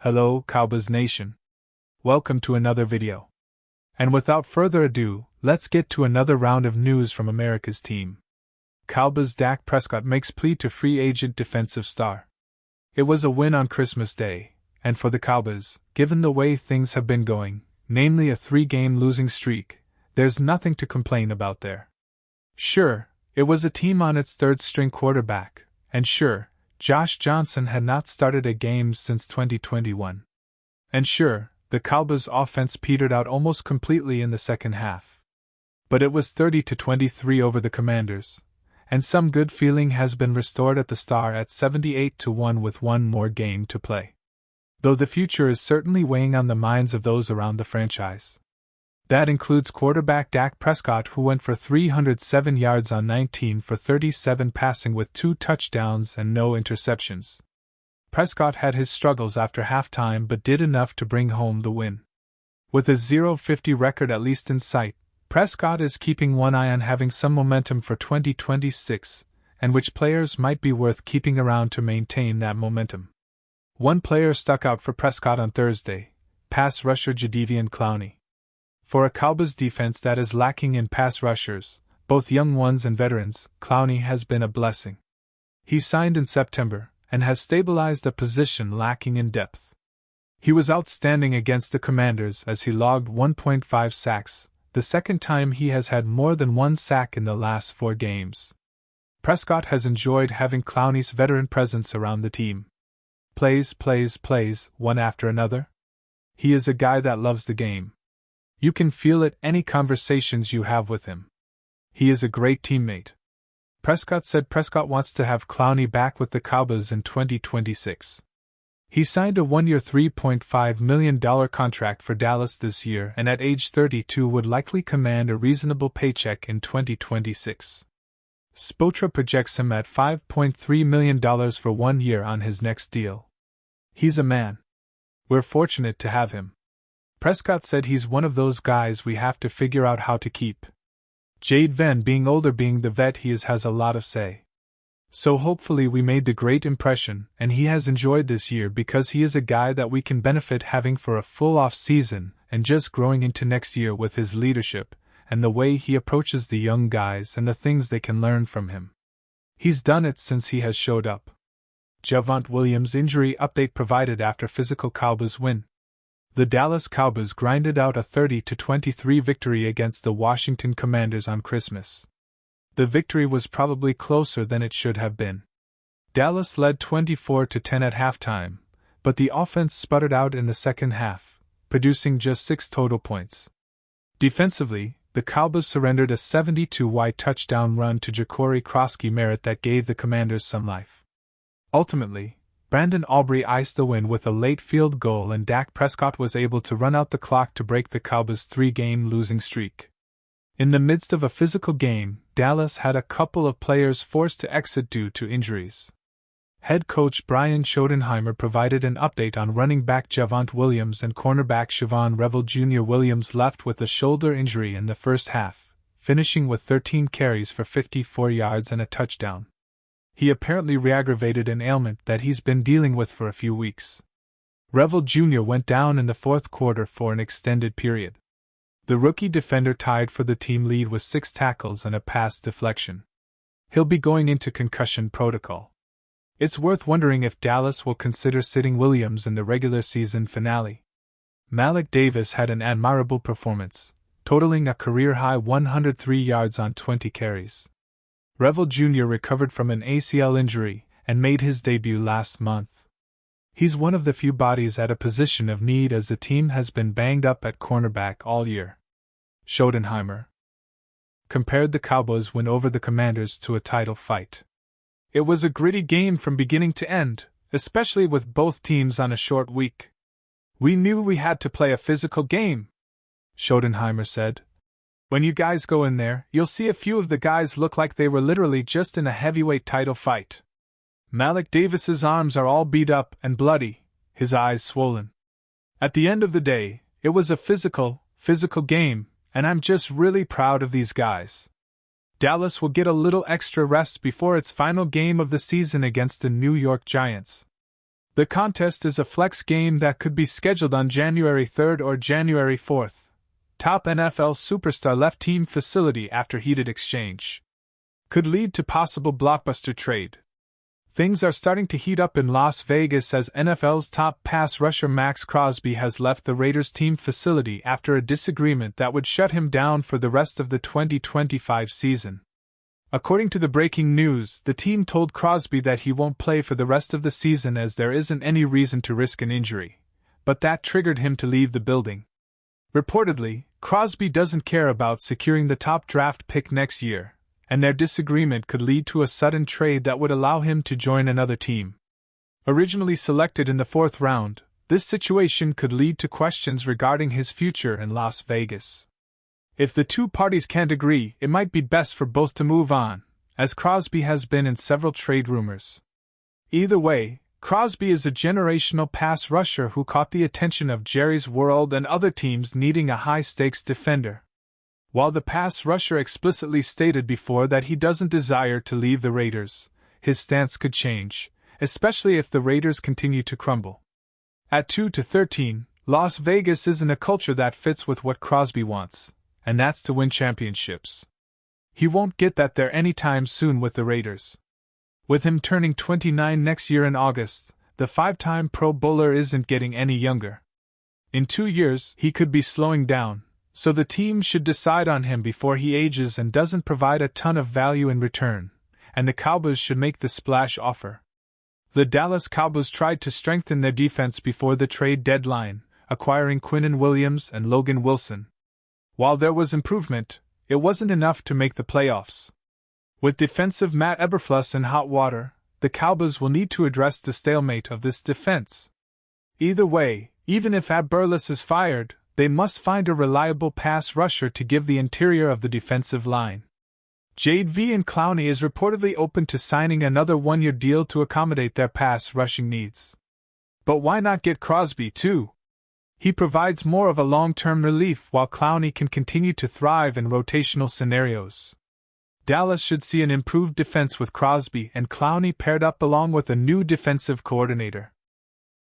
Hello, Cowboys Nation. Welcome to another video. And without further ado, let's get to another round of news from America's team. Cowboys Dak Prescott makes plea to free agent defensive star. It was a win on Christmas Day, and for the Cowboys, given the way things have been going, namely a 3-game losing streak, there's nothing to complain about there. Sure, it was a team on its third-string quarterback, and sure, Josh Johnson had not started a game since 2021. And sure, the Cowboys' offense petered out almost completely in the second half. But it was 30-23 over the Commanders, and some good feeling has been restored at the Star at 78-1 with one more game to play. Though the future is certainly weighing on the minds of those around the franchise. That includes quarterback Dak Prescott, who went for 307 yards on 19 for 37 passing with 2 touchdowns and no interceptions. Prescott had his struggles after halftime but did enough to bring home the win. With a 0-50 record at least in sight, Prescott is keeping one eye on having some momentum for 2026, and which players might be worth keeping around to maintain that momentum. One player stuck out for Prescott on Thursday, pass rusher Jadeveon Clowney. For a Cowboys defense that is lacking in pass rushers, both young ones and veterans, Clowney has been a blessing. He signed in September, and has stabilized a position lacking in depth. He was outstanding against the Commanders as he logged 1.5 sacks, the second time he has had more than 1 sack in the last 4 games. Prescott has enjoyed having Clowney's veteran presence around the team. Plays, one after another. He is a guy that loves the game. You can feel it any conversations you have with him. He is a great teammate. Prescott said Prescott wants to have Clowney back with the Cowboys in 2026. He signed a 1-year $3.5 million contract for Dallas this year and at age 32 would likely command a reasonable paycheck in 2026. Spotra projects him at $5.3 million for 1 year on his next deal. He's a man. We're fortunate to have him. Prescott said he's one of those guys we have to figure out how to keep. Jade Venn, being older, being the vet he is, has a lot of say. So hopefully we made the great impression and he has enjoyed this year because he is a guy that we can benefit having for a full off season and just growing into next year with his leadership and the way he approaches the young guys and the things they can learn from him. He's done it since he has showed up. Javonte Williams injury update provided after physical Cowboys win. The Dallas Cowboys grinded out a 30-23 victory against the Washington Commanders on Christmas. The victory was probably closer than it should have been. Dallas led 24-10 at halftime, but the offense sputtered out in the second half, producing just 6 total points. Defensively, the Cowboys surrendered a 72-yard touchdown run to Ja'Cory Crosby-Merritt that gave the Commanders some life. Ultimately, Brandon Aubrey iced the win with a late field goal and Dak Prescott was able to run out the clock to break the Cowboys' 3-game losing streak. In the midst of a physical game, Dallas had a couple of players forced to exit due to injuries. Head coach Brian Schottenheimer provided an update on running back Javonte Williams and cornerback Siobhan Revel Jr. Williams left with a shoulder injury in the first half, finishing with 13 carries for 54 yards and a touchdown. He apparently re-aggravated an ailment that he's been dealing with for a few weeks. Revel Jr. went down in the fourth quarter for an extended period. The rookie defender tied for the team lead with 6 tackles and a pass deflection. He'll be going into concussion protocol. It's worth wondering if Dallas will consider sitting Williams in the regular season finale. Malik Davis had an admirable performance, totaling a career-high 103 yards on 20 carries. Revel Jr. recovered from an ACL injury and made his debut last month. He's one of the few bodies at a position of need as the team has been banged up at cornerback all year. Schottenheimer compared the Cowboys' win over the Commanders to a title fight. It was a gritty game from beginning to end, especially with both teams on a short week. We knew we had to play a physical game, Schottenheimer said. When you guys go in there, you'll see a few of the guys look like they were literally just in a heavyweight title fight. Malik Davis's arms are all beat up and bloody, his eyes swollen. At the end of the day, it was a physical game, and I'm just really proud of these guys. Dallas will get a little extra rest before its final game of the season against the New York Giants. The contest is a flex game that could be scheduled on January 3rd or January 4th. Top NFL superstar left team facility after heated exchange. Could lead to possible blockbuster trade. Things are starting to heat up in Las Vegas as NFL's top pass rusher Maxx Crosby has left the Raiders team facility after a disagreement that would shut him down for the rest of the 2025 season. According to the breaking news, the team told Crosby that he won't play for the rest of the season as there isn't any reason to risk an injury, but that triggered him to leave the building. Reportedly, Crosby doesn't care about securing the top draft pick next year, and their disagreement could lead to a sudden trade that would allow him to join another team. Originally selected in the 4th round, this situation could lead to questions regarding his future in Las Vegas. If the two parties can't agree, it might be best for both to move on, as Crosby has been in several trade rumors. Either way, Crosby is a generational pass rusher who caught the attention of Jerry's World and other teams needing a high-stakes defender. While the pass rusher explicitly stated before that he doesn't desire to leave the Raiders, his stance could change, especially if the Raiders continue to crumble. At 2-13, Las Vegas isn't a culture that fits with what Crosby wants, and that's to win championships. He won't get that there anytime soon with the Raiders. With him turning 29 next year in August, the 5-time Pro Bowler isn't getting any younger. In 2 years, he could be slowing down, so the team should decide on him before he ages and doesn't provide a ton of value in return, and the Cowboys should make the splash offer. The Dallas Cowboys tried to strengthen their defense before the trade deadline, acquiring Quinnen Williams and Logan Wilson. While there was improvement, it wasn't enough to make the playoffs. With defensive Matt Eberflus in hot water, the Cowboys will need to address the stalemate of this defense. Either way, even if Eberflus is fired, they must find a reliable pass rusher to give the interior of the defensive line. Jadeveon Clowney is reportedly open to signing another 1-year deal to accommodate their pass rushing needs. But why not get Crosby too? He provides more of a long-term relief while Clowney can continue to thrive in rotational scenarios. Dallas should see an improved defense with Crosby and Clowney paired up along with a new defensive coordinator.